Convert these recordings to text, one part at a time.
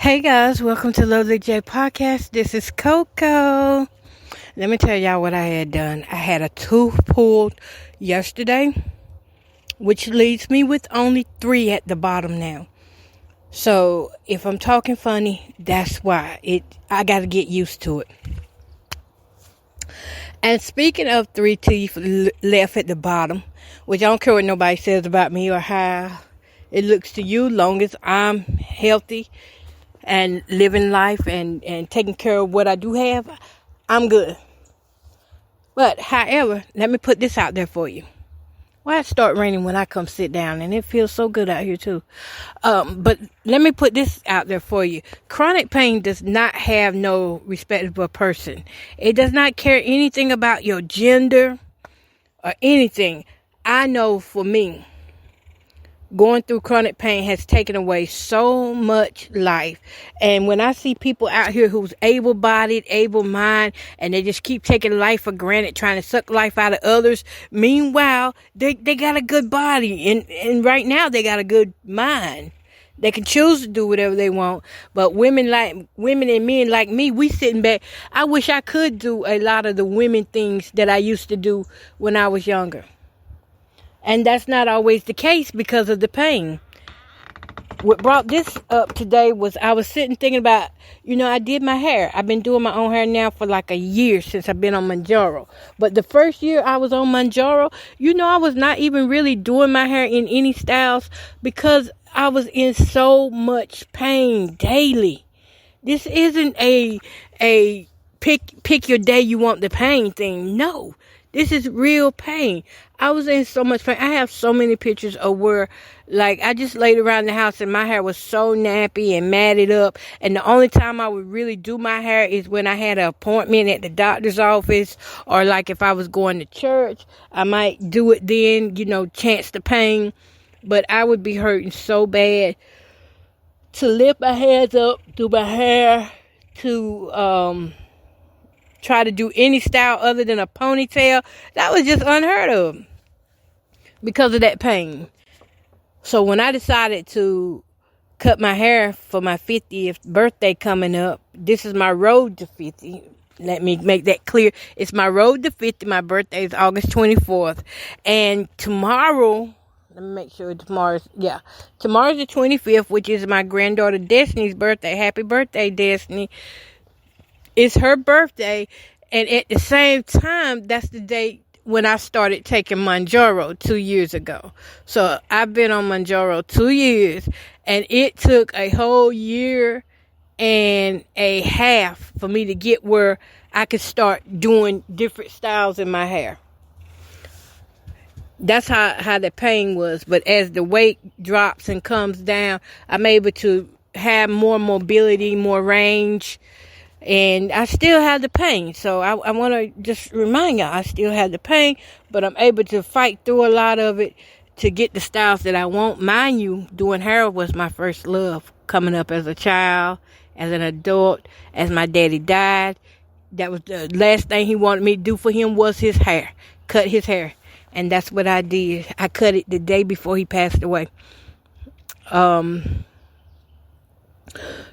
Hey guys, welcome to Lovely J Podcast. This is Coco. Let me tell y'all what I had done. I had a tooth pulled yesterday, which leaves me with only 3 at the bottom now. So if I'm talking funny, that's why. I got to get used to it. And speaking of 3 teeth left at the bottom, which I don't care what nobody says about me or how it looks to you, long as I'm healthy and living life and taking care of what I do have, I'm good. But, however, let me put this out there for you. Why it start raining when I come sit down, and it feels so good out here too. But let me put this out there for you. Chronic pain does not have no respect of a person. It does not care anything about your gender or anything. I know for me, going through chronic pain has taken away so much life. And when I see people out here who's able-bodied, able-minded, and they just keep taking life for granted, trying to suck life out of others, meanwhile, they got a good body. And right now, they got a good mind. They can choose to do whatever they want. But women and men like me, we sitting back. I wish I could do a lot of the women things that I used to do when I was younger. And that's not always the case because of the pain. What brought this up today was I was sitting thinking about, I did my hair. I've been doing my own hair now for like a year since I've been on Manjaro. But the first year I was on Manjaro, I was not even really doing my hair in any styles because I was in so much pain daily. This isn't a pick your day you want the pain thing. No. This is real pain. I was in so much pain. I have so many pictures of where, I just laid around the house and my hair was so nappy and matted up. And the only time I would really do my hair is when I had an appointment at the doctor's office, or if I was going to church, I might do it then, chance the pain. But I would be hurting so bad to lift my hands up, do my hair, to try to do any style other than a ponytail. That was just unheard of because of that pain. So when I decided to cut my hair for my 50th birthday coming up, this is my road to 50. Let me make that clear. It's my road to 50. My birthday is August 24th. And tomorrow, let me make sure tomorrow's the 25th, which is my granddaughter Destiny's birthday. Happy birthday, Destiny. It's her birthday, and at the same time, that's the date when I started taking Manjaro 2 years ago. So I've been on Manjaro 2 years, and it took a whole year and a half for me to get where I could start doing different styles in my hair. That's how the pain was. But as the weight drops and comes down, I'm able to have more mobility, more range. And I still have the pain. So I want to just remind y'all, I still have the pain, but I'm able to fight through a lot of it to get the styles that I want. Mind you, doing hair was my first love coming up as a child, as an adult, as my daddy died. That was the last thing he wanted me to do for him was his hair, cut his hair. And that's what I did. I cut it the day before he passed away.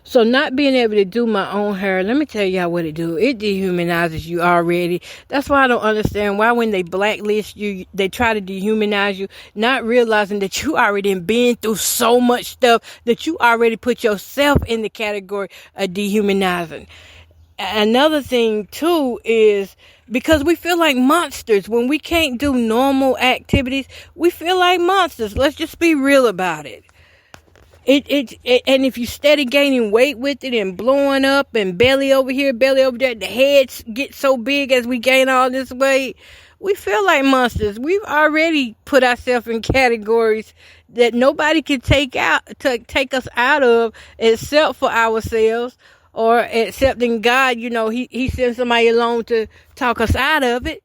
So not being able to do my own hair, let me tell y'all what it do. It dehumanizes you already. That's why I don't understand why when they blacklist you, they try to dehumanize you, not realizing that you already been through so much stuff that you already put yourself in the category of dehumanizing. Another thing, too, is because we feel like monsters. When we can't do normal activities, we feel like monsters. Let's just be real about it. And if you steady gaining weight with it and blowing up and belly over here, belly over there, the heads get so big as we gain all this weight, we feel like monsters. We've already put ourselves in categories that nobody can take us out of except for ourselves, or accepting God. He sends somebody along to talk us out of it.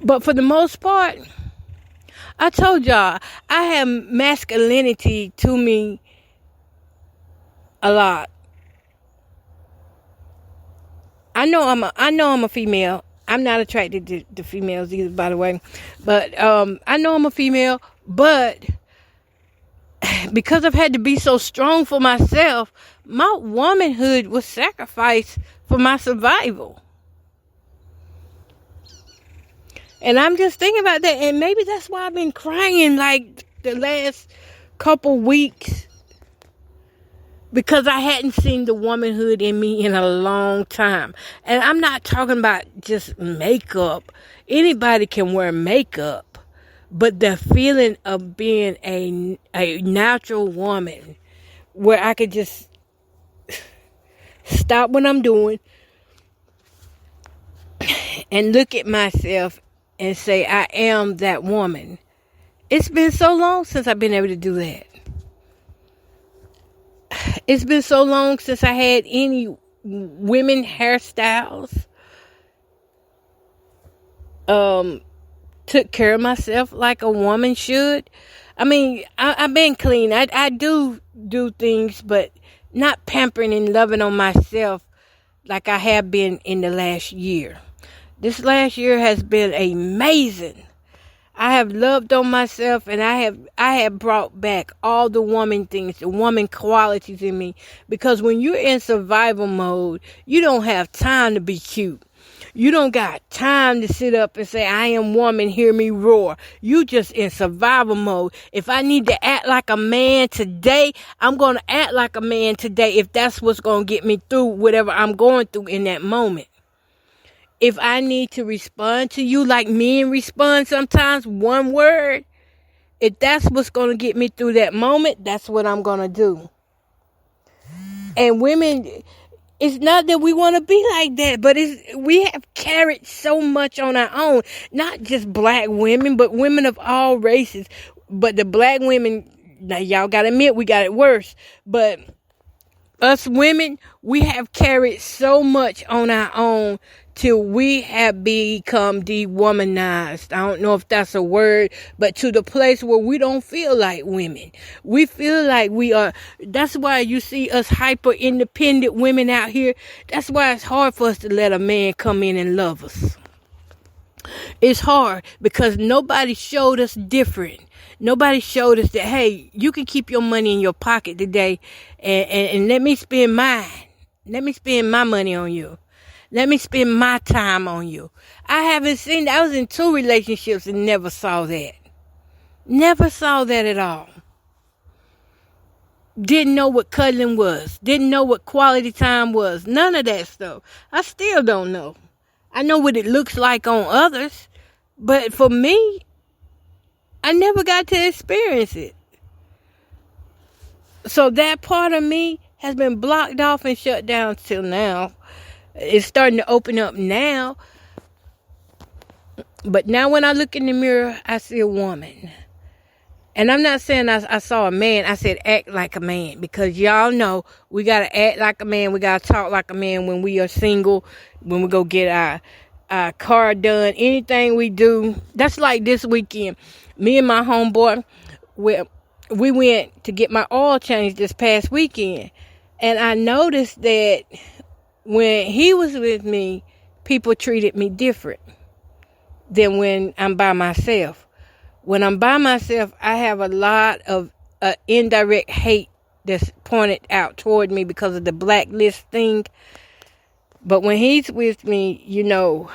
But for the most part, I told y'all, I have masculinity to me a lot. I know I'm a female. I'm not attracted to females either, by the way. But I know I'm a female, but because I've had to be so strong for myself, my womanhood was sacrificed for my survival. And I'm just thinking about that, and maybe that's why I've been crying like the last couple weeks, because I hadn't seen the womanhood in me in a long time. And I'm not talking about just makeup. Anybody can wear makeup, but the feeling of being a natural woman, where I could just stop what I'm doing and look at myself and say, I am that woman. It's been so long since I've been able to do that. It's been so long since I had any women hairstyles. Took care of myself like a woman should. I mean, I've been clean. I do things, but not pampering and loving on myself like I have been in the last year. This last year has been amazing. I have loved on myself, and I have brought back all the woman things, the woman qualities in me. Because when you're in survival mode, you don't have time to be cute. You don't got time to sit up and say, I am woman, hear me roar. You just in survival mode. If I need to act like a man today, I'm going to act like a man today, if that's what's going to get me through whatever I'm going through in that moment. If I need to respond to you like men respond sometimes, one word, if that's what's going to get me through that moment, that's what I'm going to do. And women, it's not that we want to be like that, but we have carried so much on our own. Not just black women, but women of all races. But the black women, now y'all got to admit, we got it worse. But us women, we have carried so much on our own till we have become de-womanized. I don't know if that's a word, but to the place where we don't feel like women. We feel like we are. That's why you see us hyper independent women out here. That's why it's hard for us to let a man come in and love us. It's hard because nobody showed us different. Nobody showed us that, hey, you can keep your money in your pocket today and let me spend mine. Let me spend my money on you. Let me spend my time on you. I haven't seen that. I was in 2 relationships and never saw that. Never saw that at all. Didn't know what cuddling was. Didn't know what quality time was. None of that stuff. I still don't know. I know what it looks like on others. But for me, I never got to experience it. So that part of me has been blocked off and shut down till now. It's starting to open up now. But now when I look in the mirror, I see a woman. And I'm not saying I saw a man. I said act like a man. Because y'all know we got to act like a man. We got to talk like a man when we are single. When we go get our car done. Anything we do. That's like this weekend. Me and my homeboy, we went to get my oil changed this past weekend. And I noticed that when he was with me, people treated me different than when I'm by myself. When I'm by myself, I have a lot of indirect hate that's pointed out toward me because of the blacklist thing. But when he's with me, you know,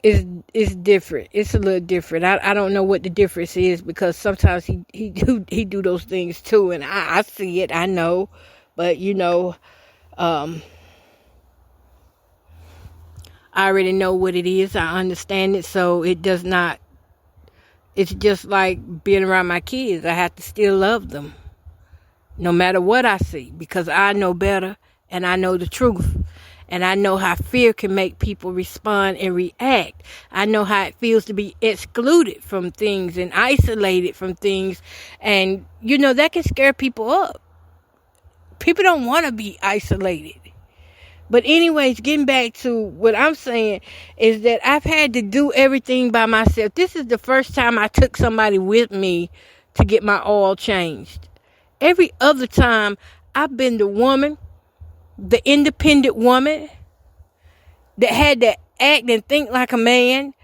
it's different. It's a little different. I don't know what the difference is because sometimes he do those things too, and I see it. I know. But, you know, I already know what it is. I understand it. So it does not. It's just like being around my kids. I have to still love them. No matter what I see. Because I know better. And I know the truth. And I know how fear can make people respond and react. I know how it feels to be excluded from things and isolated from things. And, you know, that can scare people up. People don't want to be isolated. But anyways, getting back to what I'm saying is that I've had to do everything by myself. This is the first time I took somebody with me to get my oil changed. Every other time, I've been the woman, the independent woman that had to act and think like a man,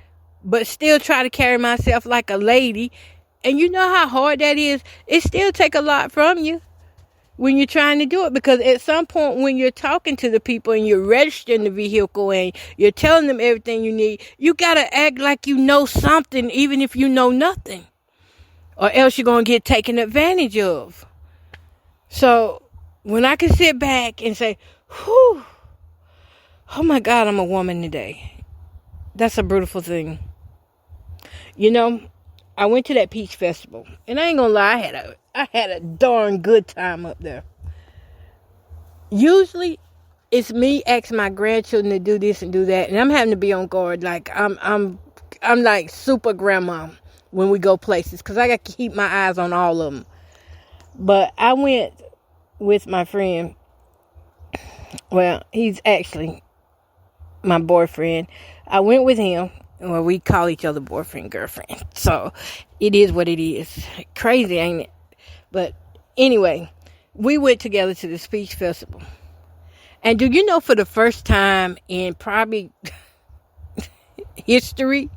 but still try to carry myself like a lady And you know how hard that is? It still take a lot from you when you're trying to do it, because at some point when you're talking to the people and you're registering the vehicle and you're telling them everything you need, you got to act like you know something even if you know nothing, or else you're going to get taken advantage of. So when I can sit back and say, whew, oh my God, I'm a woman today, that's a beautiful thing. You know, I went to that Peach Festival, and I ain't gonna lie, I had a darn good time up there. Usually, it's me asking my grandchildren to do this and do that, and I'm having to be on guard. Like I'm like super grandma when we go places, because I got to keep my eyes on all of them. But I went with my friend. Well, he's actually my boyfriend. I went with him. Well, we call each other boyfriend, girlfriend. So, it is what it is. Crazy, ain't it? But anyway, we went together to the Speech Festival. And do you know, for the first time in probably history,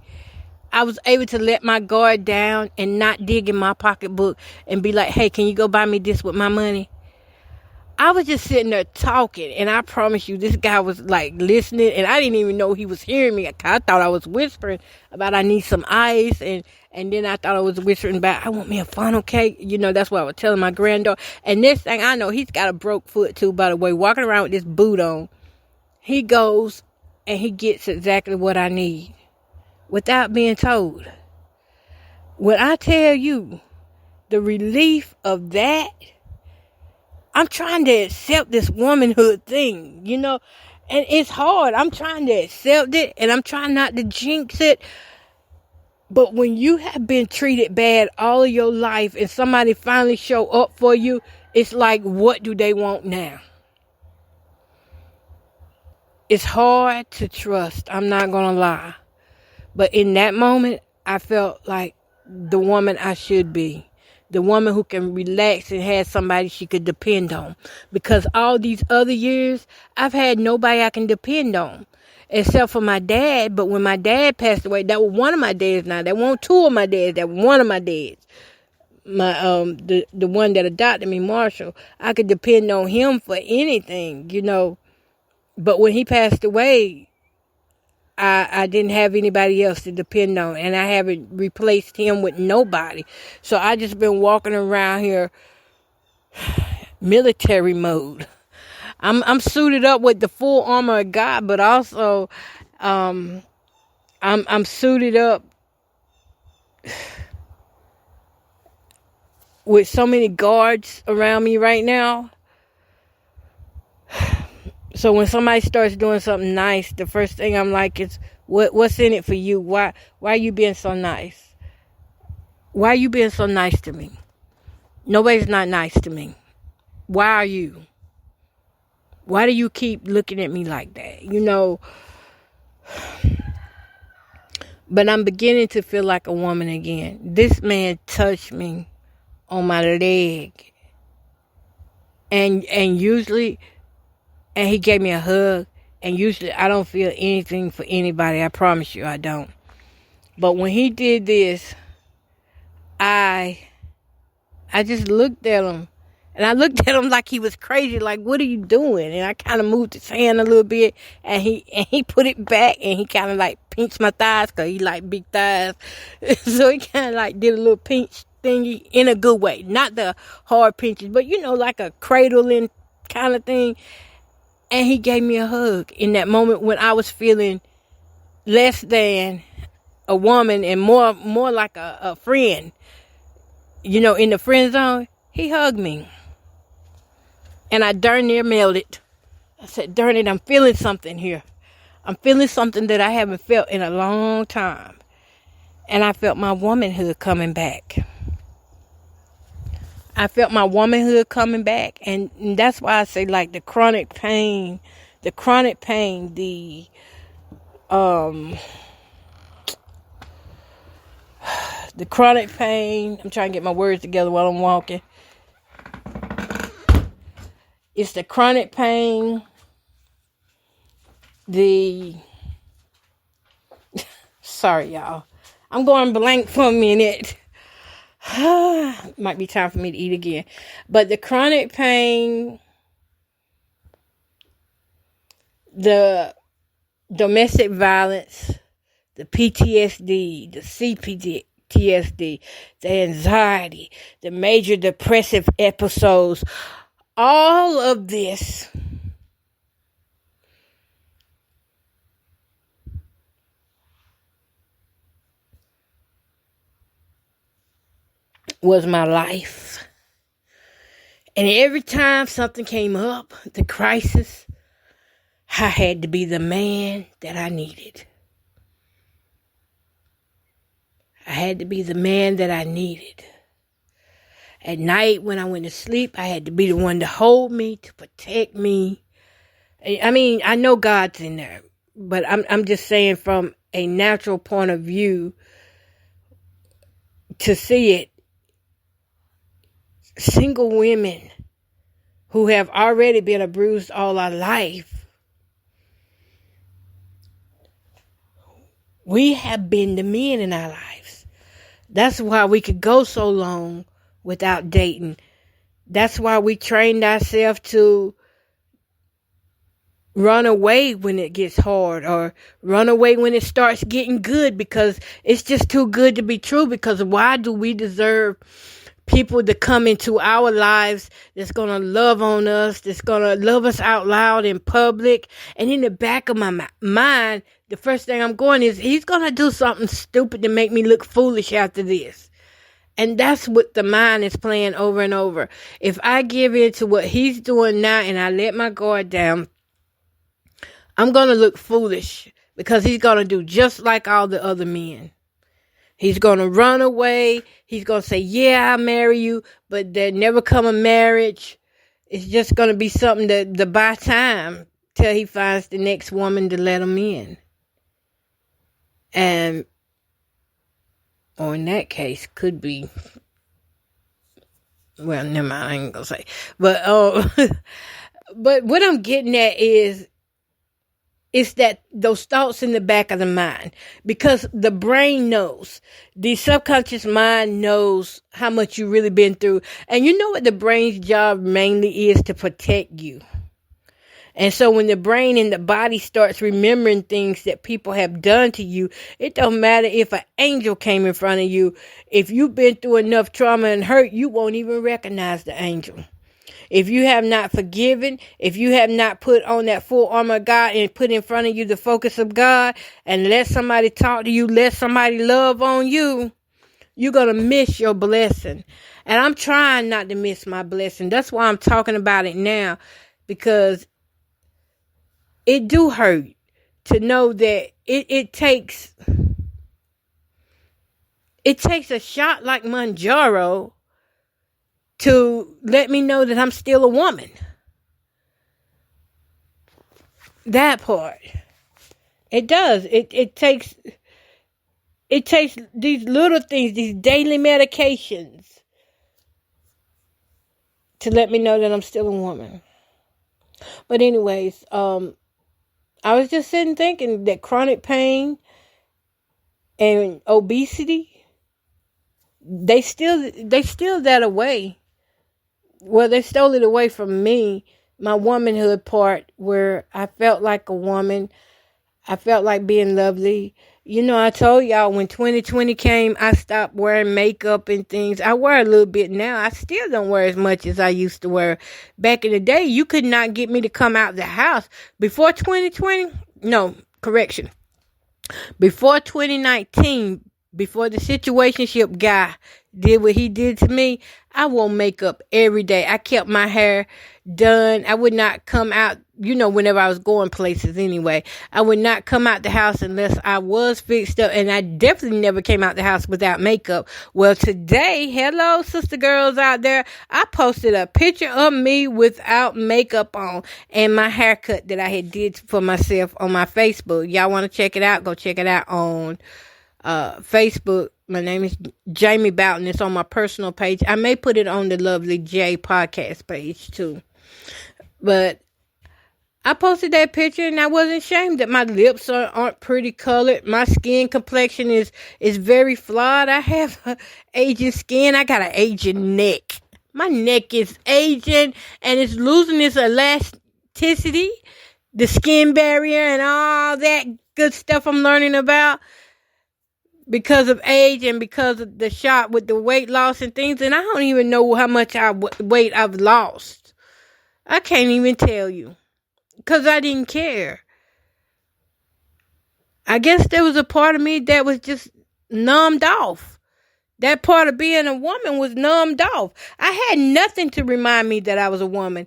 I was able to let my guard down and not dig in my pocketbook and be like, hey, can you go buy me this with my money? I was just sitting there talking, and I promise you, this guy was like listening, and I didn't even know he was hearing me. I thought I was whispering about I need some ice, and then I thought I was whispering about I want me a funnel cake. You know, that's what I was telling my granddaughter. And next thing I know, he's got a broke foot too, by the way, walking around with this boot on. He goes and he gets exactly what I need without being told. When I tell you the relief of that, I'm trying to accept this womanhood thing, you know, and it's hard. I'm trying to accept it, and I'm trying not to jinx it. But when you have been treated bad all of your life and somebody finally show up for you, it's like, what do they want now? It's hard to trust. I'm not going to lie. But in that moment, I felt like the woman I should be. The woman who can relax and have somebody she could depend on. Because all these other years, I've had nobody I can depend on. Except for my dad. But when my dad passed away, that was one of my dads now. That wasn't two of my dads. That was one of my dads. My the one that adopted me, Marshall. I could depend on him for anything, you know. But when he passed away, I didn't have anybody else to depend on, and I haven't replaced him with nobody. So I just been walking around here military mode. I'm suited up with the full armor of God, but also I'm suited up with so many guards around me right now. So when somebody starts doing something nice, the first thing I'm like is, what's in it for you? Why are you being so nice? Why are you being so nice to me? Nobody's not nice to me. Why are you? Why do you keep looking at me like that? You know, but I'm beginning to feel like a woman again. This man touched me on my leg. And usually, and he gave me a hug. And usually I don't feel anything for anybody. I promise you I don't. But when he did this, I just looked at him. And I looked at him like he was crazy. Like, what are you doing? And I kind of moved his hand a little bit. And he put it back. And he kind of like pinched my thighs. Because he like big thighs. So he kind of like did a little pinch thingy in a good way. Not the hard pinches. But, you know, like a cradling kind of thing. And he gave me a hug in that moment when I was feeling less than a woman and more like a friend. You know, in the friend zone, he hugged me. And I darn near melted. I said, darn it, I'm feeling something here. I'm feeling something that I haven't felt in a long time. And I felt my womanhood coming back. I felt my womanhood coming back. And that's why I say, like, the chronic pain, the chronic pain, the chronic pain. I'm trying to get my words together while I'm walking. It's the chronic pain, sorry, y'all. I'm going blank for a minute. Might be time for me to eat again. But the chronic pain, the domestic violence, the PTSD, the CPTSD, the anxiety, the major depressive episodes, all of this was my life. And every time something came up, the crisis, I had to be the man that I needed. I had to be the man that I needed. At night when I went to sleep, I had to be the one to hold me, to protect me. I mean, I know God's in there, but I'm just saying from a natural point of view, to see it, single women who have already been abused all our life, we have been the men in our lives. That's why we could go so long without dating. That's why we trained ourselves to run away when it gets hard, or run away when it starts getting good, because it's just too good to be true. Because why do we deserve people to come into our lives that's going to love on us, that's going to love us out loud in public? And in the back of my mind, the first thing I'm going is, he's going to do something stupid to make me look foolish after this. And that's what the mind is playing over and over. If I give in to what he's doing now and I let my guard down, I'm going to look foolish, because he's going to do just like all the other men. He's going to run away. He's going to say, yeah, I'll marry you, but there never come a marriage. It's just going to be something to buy time till he finds the next woman to let him in. And, or in that case, could be, well, never mind, I ain't going to say. But, but what I'm getting at is, it's that those thoughts in the back of the mind, because the brain knows, the subconscious mind knows how much you really been through. And you know what the brain's job mainly is? To protect you. And so when the brain and the body starts remembering things that people have done to you, it don't matter if an angel came in front of you. If you've been through enough trauma and hurt, you won't even recognize the angel. If you have not forgiven, if you have not put on that full armor of God and put in front of you the focus of God, and let somebody talk to you, let somebody love on you, you're going to miss your blessing. And I'm trying not to miss my blessing. That's why I'm talking about it now, because it do hurt to know that it takes a shot like Manjaro to let me know that I'm still a woman. That part. It does. It takes these little things, these daily medications, to let me know that I'm still a woman. But anyways, I was just sitting thinking that chronic pain and obesity, they steal that away. Well, they stole it away from me, my womanhood part, where I felt like a woman. I felt like being lovely. You know, I told y'all when 2020 came, I stopped wearing makeup and things. I wear a little bit now. I still don't wear as much as I used to wear. Back in the day, you could not get me to come out the house. Before 2020, no, correction. Before 2019, before the situationship guy did what he did to me, I wore makeup every day. I kept my hair done. I would not come out, whenever I was going places anyway. I would not come out the house unless I was fixed up, and I definitely never came out the house without makeup. Well, today, hello, sister girls out there, I posted a picture of me without makeup on and my haircut that I had did for myself on my Facebook. Y'all want to check it out? Go check it out on Facebook. My name is Jamie Boughton. It's on my personal page. I may put it on the Lovely J podcast page too. But I posted that picture and I wasn't ashamed that my lips aren't pretty colored. My skin complexion is very flawed. I have aging skin. I got an aging neck. My neck is aging and it's losing its elasticity, the skin barrier and all that good stuff I'm learning about because of age and because of the shot with the weight loss and things. And I don't even know how much weight I've lost. I can't even tell you. Because I didn't care. I guess there was a part of me that was just numbed off. That part of being a woman was numbed off. I had nothing to remind me that I was a woman.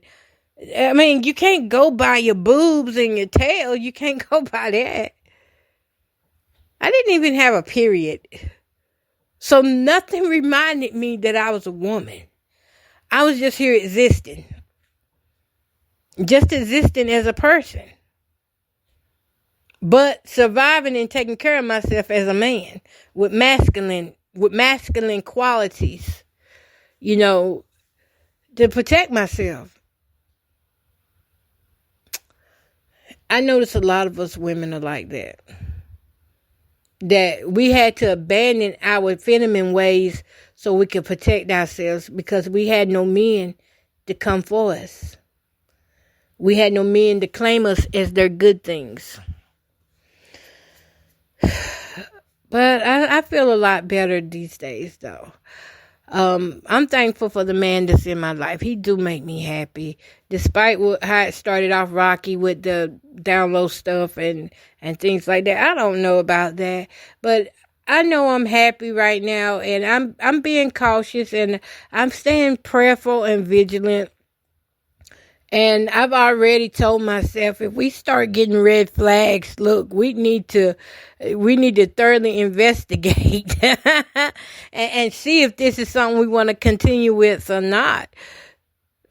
I mean, you can't go by your boobs and your tail. You can't go by that. I didn't even have a period. So nothing reminded me that I was a woman. I was just here existing. Just existing as a person. But surviving and taking care of myself as a man with masculine qualities, to protect myself. I notice a lot of us women are like that. That we had to abandon our feminine ways so we could protect ourselves because we had no men to come for us. We had no men to claim us as their good things. But I feel a lot better these days, though. I'm thankful for the man that's in my life. He do make me happy, despite how it started off rocky with the download stuff and things like that. I don't know about that, but I know I'm happy right now, and I'm being cautious, and I'm staying prayerful and vigilant. And I've already told myself, if we start getting red flags, look, we need to thoroughly investigate and see if this is something we want to continue with or not.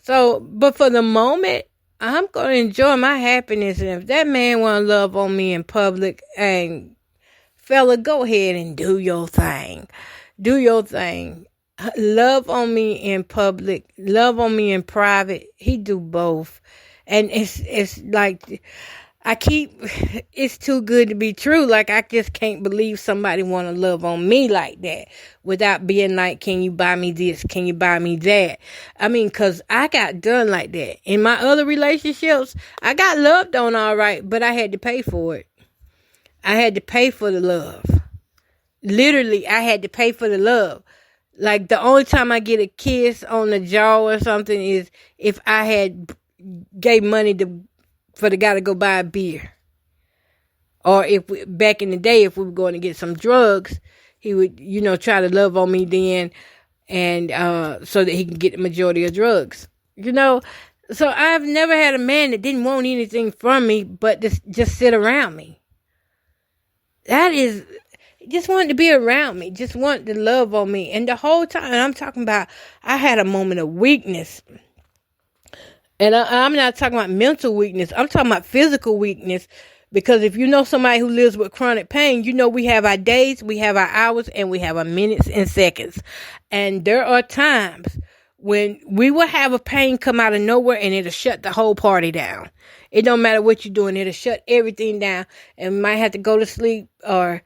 So, but for the moment, I'm going to enjoy my happiness. And if that man want to love on me in public, and fella, go ahead and do your thing. Do your thing. Love on me in public, love on me in private. He do both. And it's like, it's too good to be true. Like, I just can't believe somebody want to love on me like that without being like, can you buy me this? Can you buy me that? I mean, cause I got done like that. In my other relationships, I got loved on all right, but I had to pay for it. I had to pay for the love. Literally, I had to pay for the love. Like, the only time I get a kiss on the jaw or something is if I had gave money for the guy to go buy a beer. Or back in the day, if we were going to get some drugs, he would, try to love on me then, and so that he can get the majority of drugs. So I've never had a man that didn't want anything from me but just sit around me. That is... Just wanted to be around me. Just wanted to love on me. And the whole time, I'm talking about, I had a moment of weakness. And I'm not talking about mental weakness. I'm talking about physical weakness. Because if you know somebody who lives with chronic pain, we have our days, we have our hours, and we have our minutes and seconds. And there are times when we will have a pain come out of nowhere and it'll shut the whole party down. It don't matter what you're doing. It'll shut everything down. And we might have to go to sleep, or...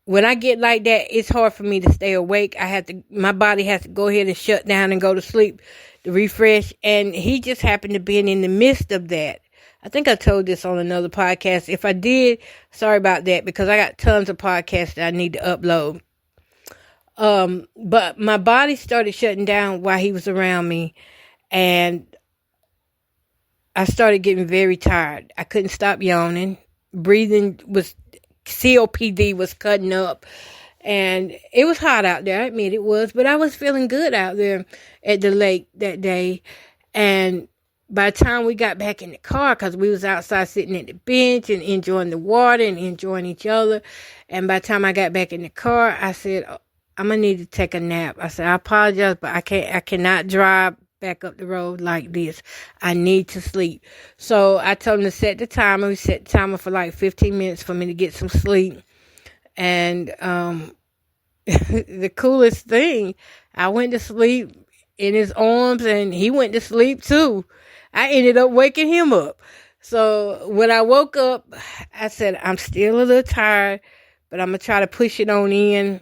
When I get like that, it's hard for me to stay awake. My body has to go ahead and shut down and go to sleep to refresh. And he just happened to be in the midst of that. I think I told this on another podcast. If I did, sorry about that, because I got tons of podcasts that I need to upload. But my body started shutting down while he was around me. And I started getting very tired. I couldn't stop yawning. Breathing was... COPD was cutting up, and it was hot out there. I admit it was, but I was feeling good out there at the lake that day. And by the time we got back in the car, because we was outside sitting at the bench and enjoying the water and enjoying each other, and by the time I got back in the car, I said, I'm gonna need to take a nap. I said, I apologize, but I cannot drive back up the road like this. I need to sleep. So I told him to set the timer. We set the timer for like 15 minutes for me to get some sleep. And the coolest thing, I went to sleep in his arms and he went to sleep too. I ended up waking him up. So when I woke up, I said, I'm still a little tired, but I'm going to try to push it on in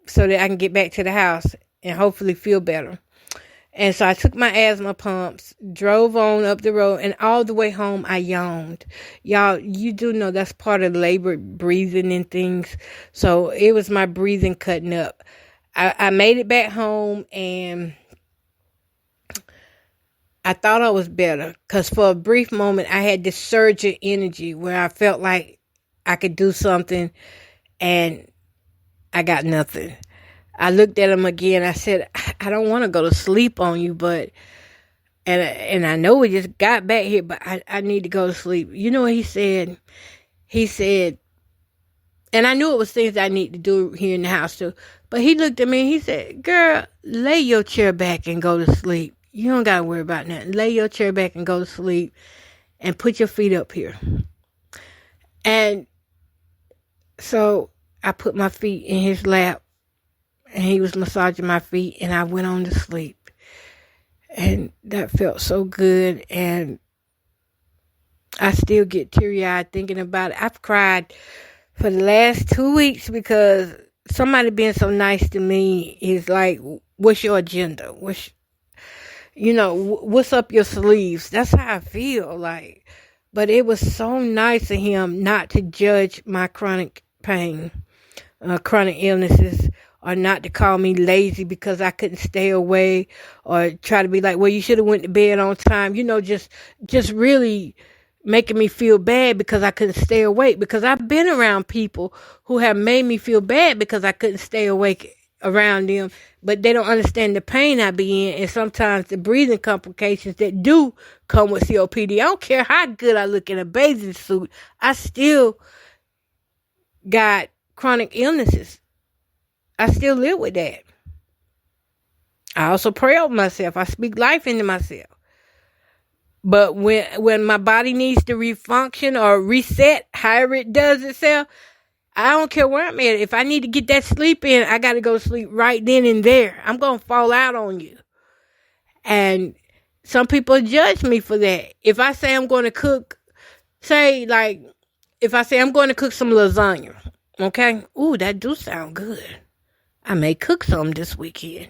so that I can get back to the house and hopefully feel better. And so I took my asthma pumps, drove on up the road, and all the way home, I yawned. Y'all, you do know that's part of labored breathing and things. So it was my breathing cutting up. I made it back home, and I thought I was better because for a brief moment, I had this surge of energy where I felt like I could do something, and I got nothing. I looked at him again. I said, I don't want to go to sleep on you, but, and I know we just got back here, but I need to go to sleep. You know what he said? He said, and I knew it was things I need to do here in the house too, but he looked at me and he said, girl, lay your chair back and go to sleep. You don't got to worry about nothing. Lay your chair back and go to sleep and put your feet up here. And so I put my feet in his lap, and he was massaging my feet, and I went on to sleep. And that felt so good, and I still get teary-eyed thinking about it. I've cried for the last 2 weeks because somebody being so nice to me is like, what's your agenda? What's up your sleeves? That's how I feel like. But it was so nice of him not to judge my chronic pain, chronic illnesses, or not to call me lazy because I couldn't stay away, or try to be like, well, you should have went to bed on time. Just really making me feel bad because I couldn't stay awake. Because I've been around people who have made me feel bad because I couldn't stay awake around them, but they don't understand the pain I be in, and sometimes the breathing complications that do come with COPD. I don't care how good I look in a bathing suit, I still got chronic illnesses. I still live with that. I also pray over myself. I speak life into myself. But when my body needs to refunction or reset, however it does itself, I don't care where I'm at. If I need to get that sleep in, I got to go sleep right then and there. I'm going to fall out on you. And some people judge me for that. If I say I'm going to cook, if I say I'm going to cook some lasagna, okay? Ooh, that do sound good. I may cook some this weekend.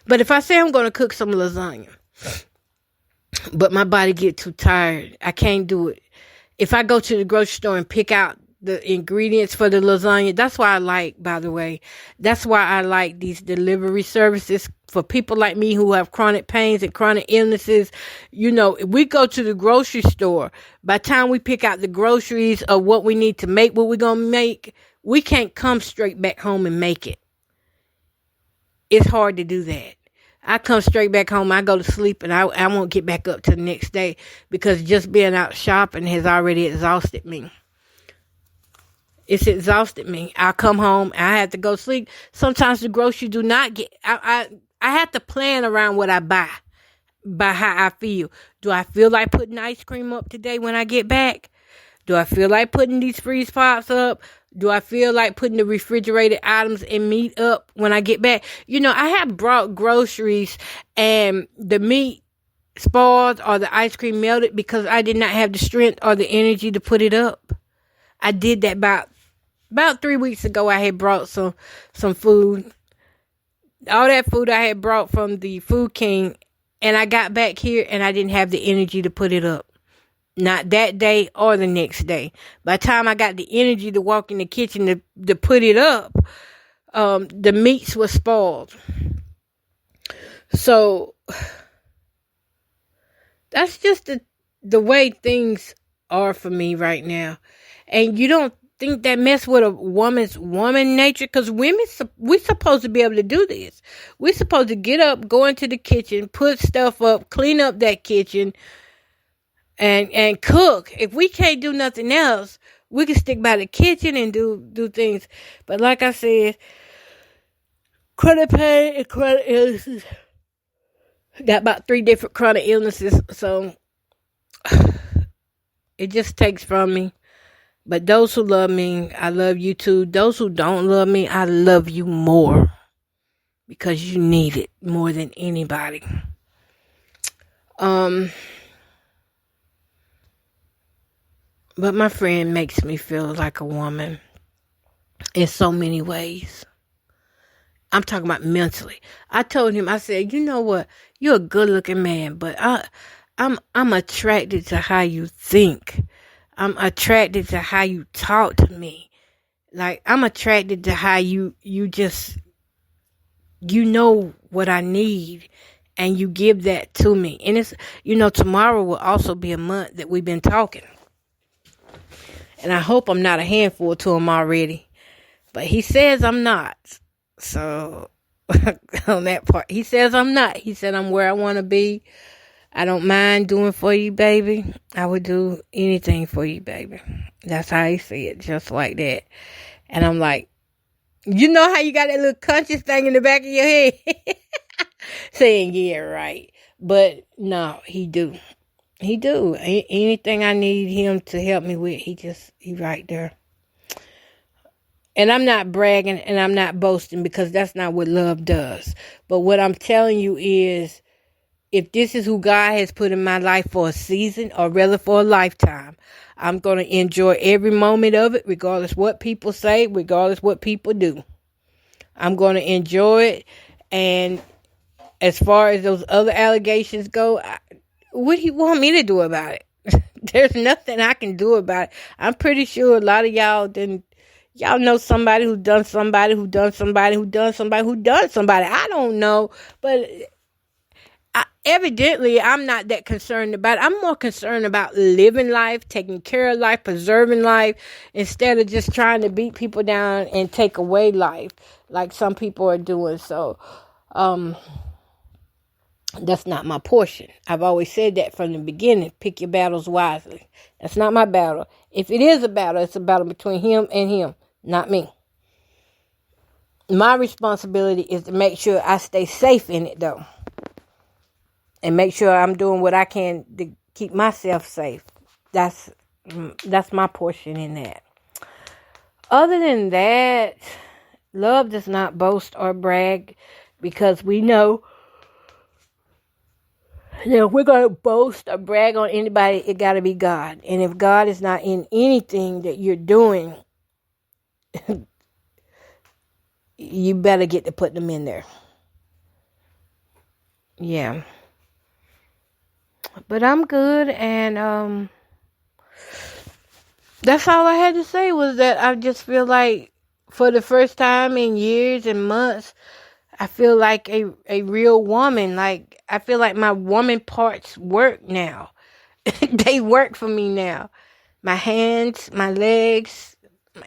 But if I say I'm going to cook some lasagna, but my body get too tired, I can't do it. If I go to the grocery store and pick out the ingredients for the lasagna, that's why I like these delivery services for people like me who have chronic pains and chronic illnesses. If we go to the grocery store, by the time we pick out the groceries of what we need to make, what we're going to make, we can't come straight back home and make it. It's hard to do that. I come straight back home, I go to sleep, and I won't get back up to the next day because just being out shopping has already exhausted me. It's exhausted me. I come home, I have to go sleep. Sometimes the grocery do not get, I have to plan around what I buy by how I feel. Do I feel like putting ice cream up today when I get back? Do I feel like putting these freeze pops up? Do I feel like putting the refrigerated items and meat up when I get back? I have brought groceries and the meat spoiled or the ice cream melted because I did not have the strength or the energy to put it up. I did that about 3 weeks ago. I had brought some food. All that food I had brought from the Food King, and I got back here and I didn't have the energy to put it up. Not that day or the next day. By the time I got the energy to walk in the kitchen to put it up, the meats were spoiled. So that's just the way things are for me right now. And you don't think that mess with a woman's woman nature? Because we're supposed to be able to do this. We're supposed to get up, go into the kitchen, put stuff up, clean up that kitchen, and cook. If we can't do nothing else, we can stick by the kitchen and do things. But like I said, chronic pain and chronic illnesses. Got about 3 different chronic illnesses, so it just takes from me. But those who love me, I love you too. Those who don't love me, I love you more because you need it more than anybody. But my friend makes me feel like a woman in so many ways. I'm talking about mentally. I told him, I said, you know what? You're a good looking man, but I'm attracted to how you think. I'm attracted to how you talk to me. Like, I'm attracted to how you just, you know what I need and you give that to me. And it's, tomorrow will also be a month that we've been talking. And I hope I'm not a handful to him already. But he says I'm not. So, on that part, he says I'm not. He said I'm where I want to be. I don't mind doing for you, baby. I would do anything for you, baby. That's how he said it, just like that. And I'm like, you know how you got that little conscious thing in the back of your head? Saying, yeah, right. But no, he do. He do. Anything I need him to help me with, he right there. And I'm not bragging and I'm not boasting because that's not what love does. But what I'm telling you is, if this is who God has put in my life for a season, or rather for a lifetime, I'm going to enjoy every moment of it, regardless what people say, regardless what people do. I'm going to enjoy it. And as far as those other allegations go, what do you want me to do about it? There's nothing I can do about it. I'm pretty sure a lot of y'all know somebody who done somebody who done somebody who done somebody who done somebody. I don't know, but evidently I'm not that concerned about it. I'm more concerned about living life, taking care of life, preserving life, instead of just trying to beat people down and take away life like some people are doing. So, that's not my portion. I've always said that from the beginning. Pick your battles wisely. That's not my battle. If it is a battle, it's a battle between him and him, not me. My responsibility is to make sure I stay safe in it, though. And make sure I'm doing what I can to keep myself safe. That's my portion in that. Other than that, love does not boast or brag, because we know if we're going to boast or brag on anybody, it got to be God. And if God is not in anything that you're doing, you better get to put them in there. Yeah. But I'm good, and that's all I had to say, was that I just feel like for the first time in years and months, I feel like a real woman. Like, I feel like my woman parts work now. They work for me now. My hands, my legs,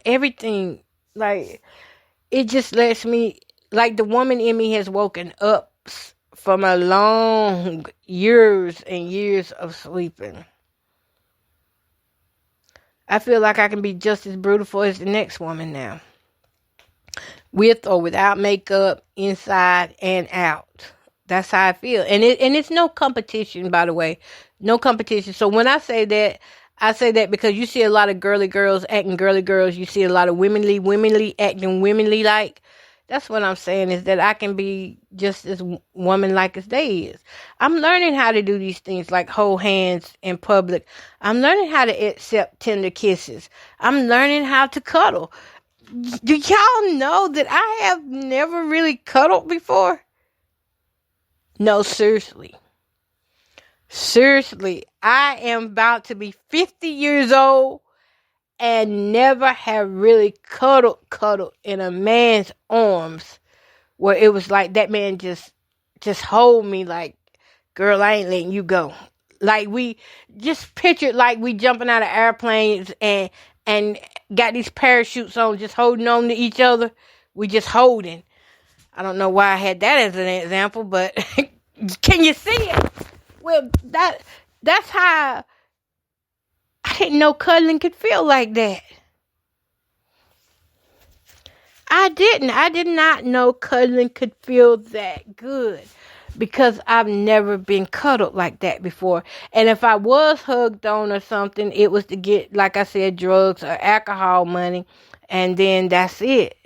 everything. Like, it just lets me, like, the woman in me has woken up from a long years and years of sleeping. I feel like I can be just as beautiful as the next woman now, with or without makeup, inside and out. That's how I feel. And it's no competition, by the way. No competition. So when I say that because you see a lot of girly girls acting girly girls. You see a lot of womanly acting womanly like. That's what I'm saying, is that I can be just as woman-like as they is. I'm learning how to do these things, like hold hands in public. I'm learning how to accept tender kisses. I'm learning how to cuddle. Do y'all know that I have never really cuddled before? No, seriously. Seriously, I am about to be 50 years old and never have really cuddled in a man's arms, where it was like that man just hold me like, girl, I ain't letting you go. Like, we just pictured like we jumping out of airplanes and got these parachutes on, just holding on to each other. We just holding. I don't know why I had that as an example, but can you see it? Well, that's how I didn't know cuddling could feel like that. I did not know cuddling could feel that good, because I've never been cuddled like that before. And if I was hugged on or something, it was to get, like I said, drugs or alcohol money, and then that's it.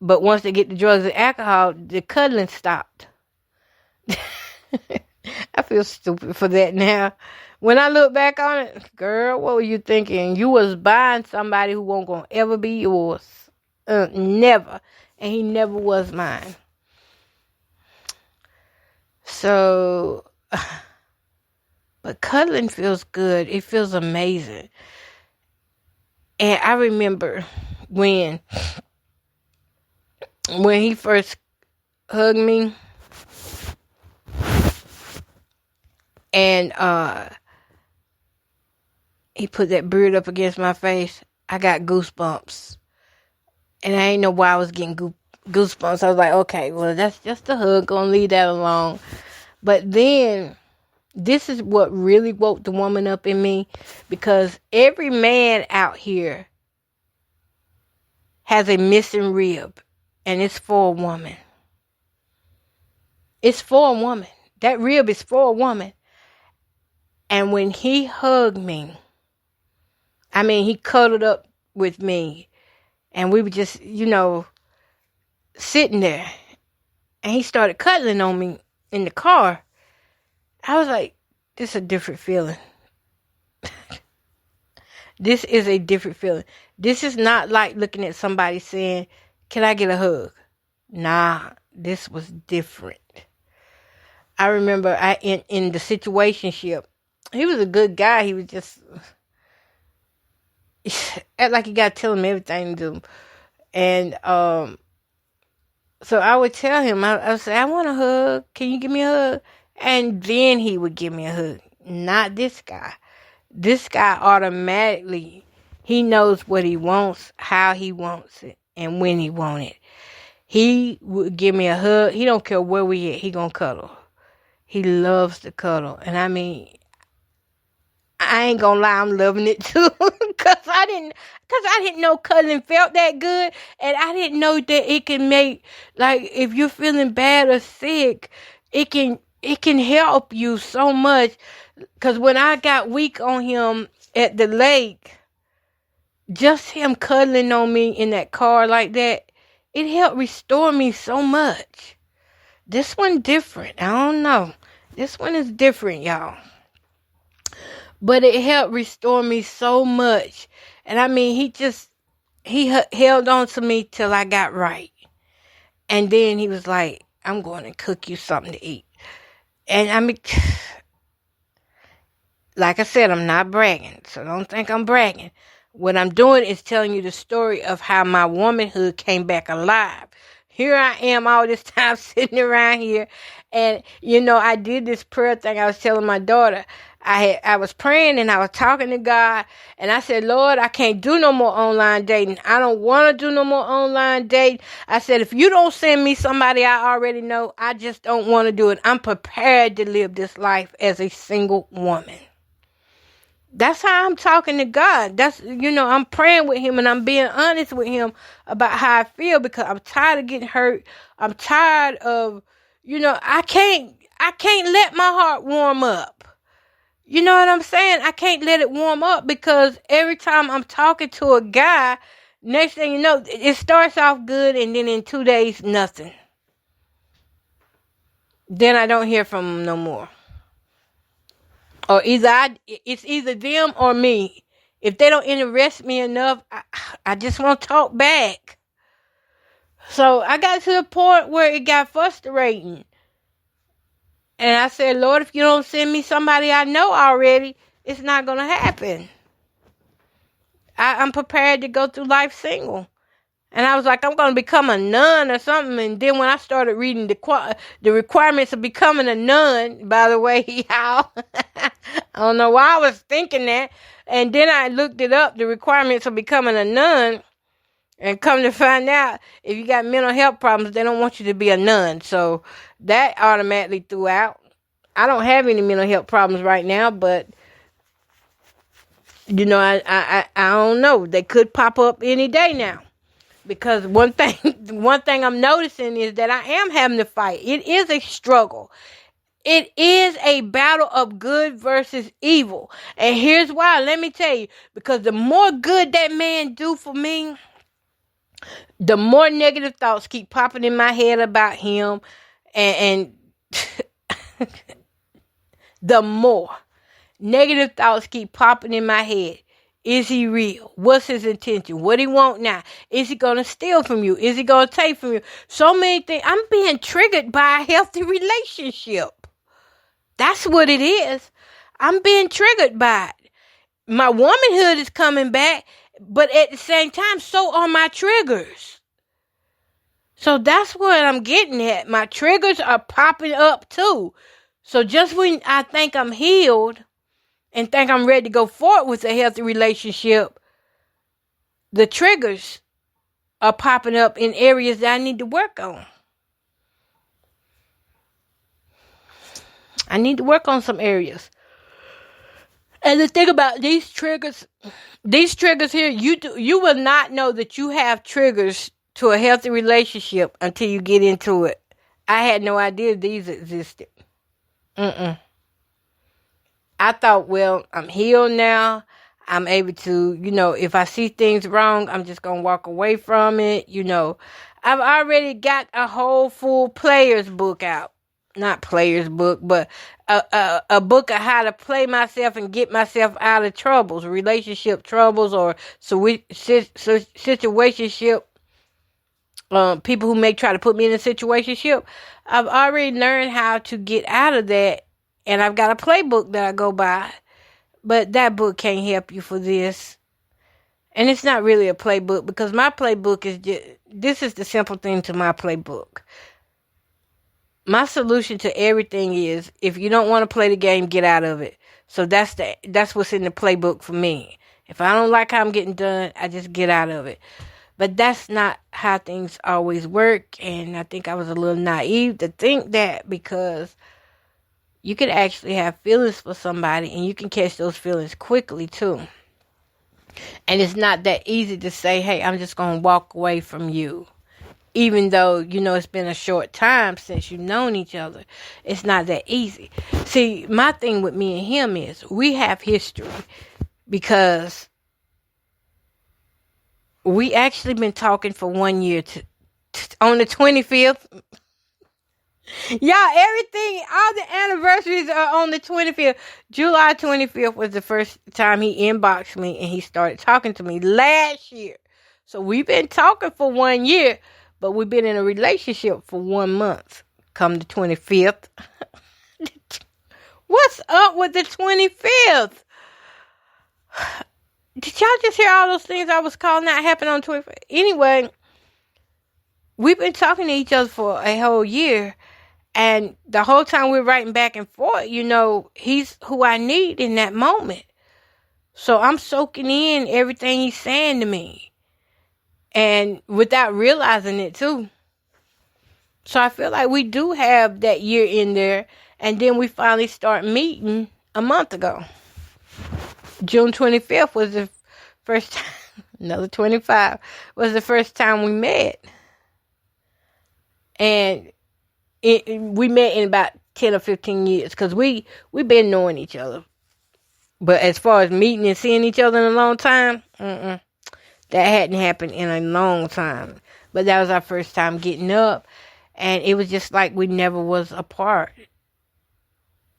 But once they get the drugs and alcohol, the cuddling stopped. I feel stupid for that now. When I look back on it, girl, what were you thinking? You was buying somebody who won't gonna ever be yours. Never. And he never was mine. So, but cuddling feels good. It feels amazing. And I remember when he first hugged me, and he put that beard up against my face, I got goosebumps. And I didn't know why I was getting goosebumps. I was like, okay, well, that's just a hug. Gonna leave that alone. But then, this is what really woke the woman up in me. Because every man out here has a missing rib. And it's for a woman. It's for a woman. That rib is for a woman. And when he hugged me, he cuddled up with me. And we were just, sitting there. And he started cuddling on me in the car. I was like, this is a different feeling. This is a different feeling. This is not like looking at somebody saying, can I get a hug? Nah, this was different. I remember in the situationship, he was a good guy. He was just act like you got to tell him everything to do. And so I would tell him, I would say, I want a hug. Can you give me a hug? And then he would give me a hug. Not this guy. This guy automatically, he knows what he wants, how he wants it, and when he wants it. He would give me a hug. He don't care where we at. He gonna cuddle. He loves to cuddle. And I ain't gonna lie, I'm loving it too. Cause I didn't know cuddling felt that good. And I didn't know that it can make, like, if you're feeling bad or sick, it can help you so much. Cause when I got weak on him at the lake, just him cuddling on me in that car like that, it helped restore me so much. This one different. I don't know. This one is different, y'all. But it helped restore me so much. And he held on to me till I got right. And then he was like, I'm going to cook you something to eat. And like I said, I'm not bragging. So don't think I'm bragging. What I'm doing is telling you the story of how my womanhood came back alive. Here I am all this time sitting around here. And, I did this prayer thing. I was telling my daughter. I was praying and I was talking to God. And I said, Lord, I can't do no more online dating. I don't want to do no more online dating. I said, if you don't send me somebody I already know, I just don't want to do it. I'm prepared to live this life as a single woman. That's how I'm talking to God. I'm praying with him and I'm being honest with him about how I feel because I'm tired of getting hurt. I'm tired of, I can't let my heart warm up. You know what I'm saying? I can't let it warm up because every time I'm talking to a guy, next thing you know, it starts off good and then in 2 days, nothing. Then I don't hear from him no more. Or it's either them or me. If they don't interest me enough, I just won't talk back. So I got to the point where it got frustrating. And I said, Lord, if you don't send me somebody I know already, it's not going to happen. I'm prepared to go through life single. And I was like, I'm going to become a nun or something. And then when I started reading the requirements of becoming a nun, by the way, y'all, I don't know why I was thinking that. And then I looked it up, the requirements of becoming a nun. And come to find out, if you got mental health problems, they don't want you to be a nun. So that automatically threw out. I don't have any mental health problems right now, but I don't know. They could pop up any day now. Because one thing I'm noticing is that I am having to fight. It is a struggle. It is a battle of good versus evil. And here's why. Let me tell you. Because the more good that man do for me, the more negative thoughts keep popping in my head about him. And the more negative thoughts keep popping in my head. Is he real? What's his intention? What he want now? Is he going to steal from you? Is he going to take from you? So many things. I'm being triggered by a healthy relationship. That's what it is. I'm being triggered by it. My womanhood is coming back, but at the same time, so are my triggers. So that's what I'm getting at. My triggers are popping up too. So just when I think I'm healed and think I'm ready to go forward with a healthy relationship, the triggers are popping up in areas that I need to work on. I need to work on some areas. And the thing about these triggers here, you will not know that you have triggers to a healthy relationship until you get into it. I had no idea these existed. I thought, well, I'm healed now. I'm able to, if I see things wrong, I'm just going to walk away from it. I've already got a whole full player's book out. Not player's book, but a book of how to play myself and get myself out of troubles, relationship troubles, or situationship. People who may try to put me in a situationship. I've already learned how to get out of that, and I've got a playbook that I go by. But that book can't help you for this. And it's not really a playbook, because my playbook is this is the simple thing to my playbook. My solution to everything is, if you don't want to play the game, get out of it. So that's what's in the playbook for me. If I don't like how I'm getting done, I just get out of it. But that's not how things always work. And I think I was a little naive to think that, because you can actually have feelings for somebody and you can catch those feelings quickly too. And it's not that easy to say, hey, I'm just going to walk away from you. Even though, it's been a short time since you've known each other. It's not that easy. See, my thing with me and him is we have history, because we actually been talking for 1 year on the 25th. Y'all, everything, all the anniversaries are on the 25th. July 25th was the first time he inboxed me and he started talking to me last year. So we've been talking for 1 year. But we've been in a relationship for 1 month. Come the 25th. What's up with the 25th? Did y'all just hear all those things I was calling out happen on 25th? Anyway, we've been talking to each other for a whole year. And the whole time we're writing back and forth, he's who I need in that moment. So I'm soaking in everything he's saying to me. And without realizing it too. So I feel like we do have that year in there. And then we finally start meeting a month ago. June 25th was the first time. Another 25 was the first time we met. And we met in about 10 or 15 years. Because we've been knowing each other. But as far as meeting and seeing each other in a long time, that hadn't happened in a long time. But that was our first time getting up. And it was just like we never was apart.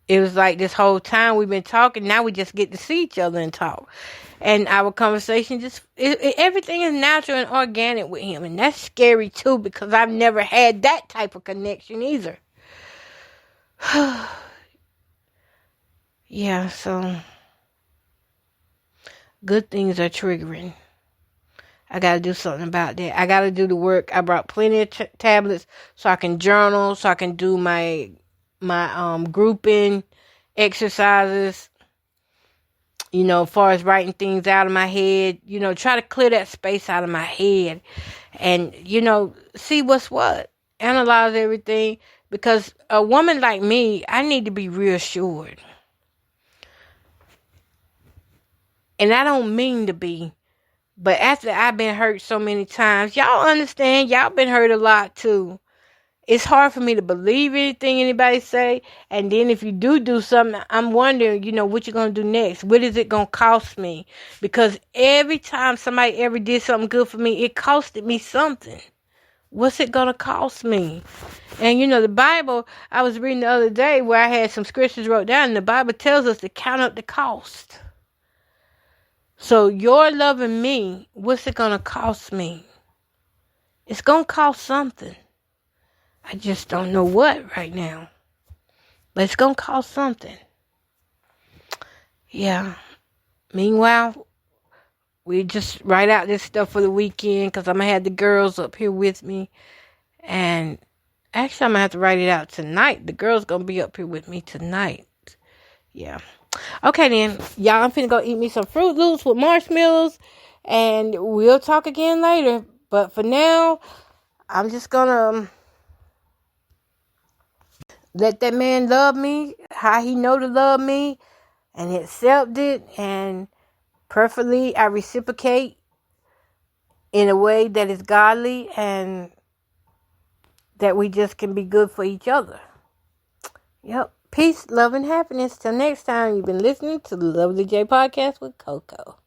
It was like this whole time we've been talking. Now we just get to see each other and talk. And our conversation everything is natural and organic with him. And that's scary too, because I've never had that type of connection either. Yeah, so good things are triggering. I got to do something about that. I got to do the work. I brought plenty of tablets so I can journal, so I can do my grouping exercises, as far as writing things out of my head, try to clear that space out of my head and, see what's what. Analyze everything, because a woman like me, I need to be reassured. And I don't mean to be. But after I've been hurt so many times, y'all understand, y'all been hurt a lot too. It's hard for me to believe anything anybody say. And then if you do something, I'm wondering, what you're going to do next. What is it going to cost me? Because every time somebody ever did something good for me, it costed me something. What's it going to cost me? And the Bible, I was reading the other day where I had some scriptures wrote down, and the Bible tells us to count up the cost. So your loving me, what's it going to cost me? It's going to cost something. I just don't know what right now. But it's going to cost something. Yeah. Meanwhile, we just write out this stuff for the weekend because I'm going to have the girls up here with me. And actually, I'm going to have to write it out tonight. The girls going to be up here with me tonight. Yeah. Okay, then. Y'all, I'm finna go eat me some Fruit Loops with marshmallows. And we'll talk again later. But for now, I'm just going to let that man love me how he know to love me. And accept it. And preferably, I reciprocate in a way that is godly. And that we just can be good for each other. Yep. Peace, love, and happiness. Till next time, you've been listening to the Lovely J Podcast with Coco.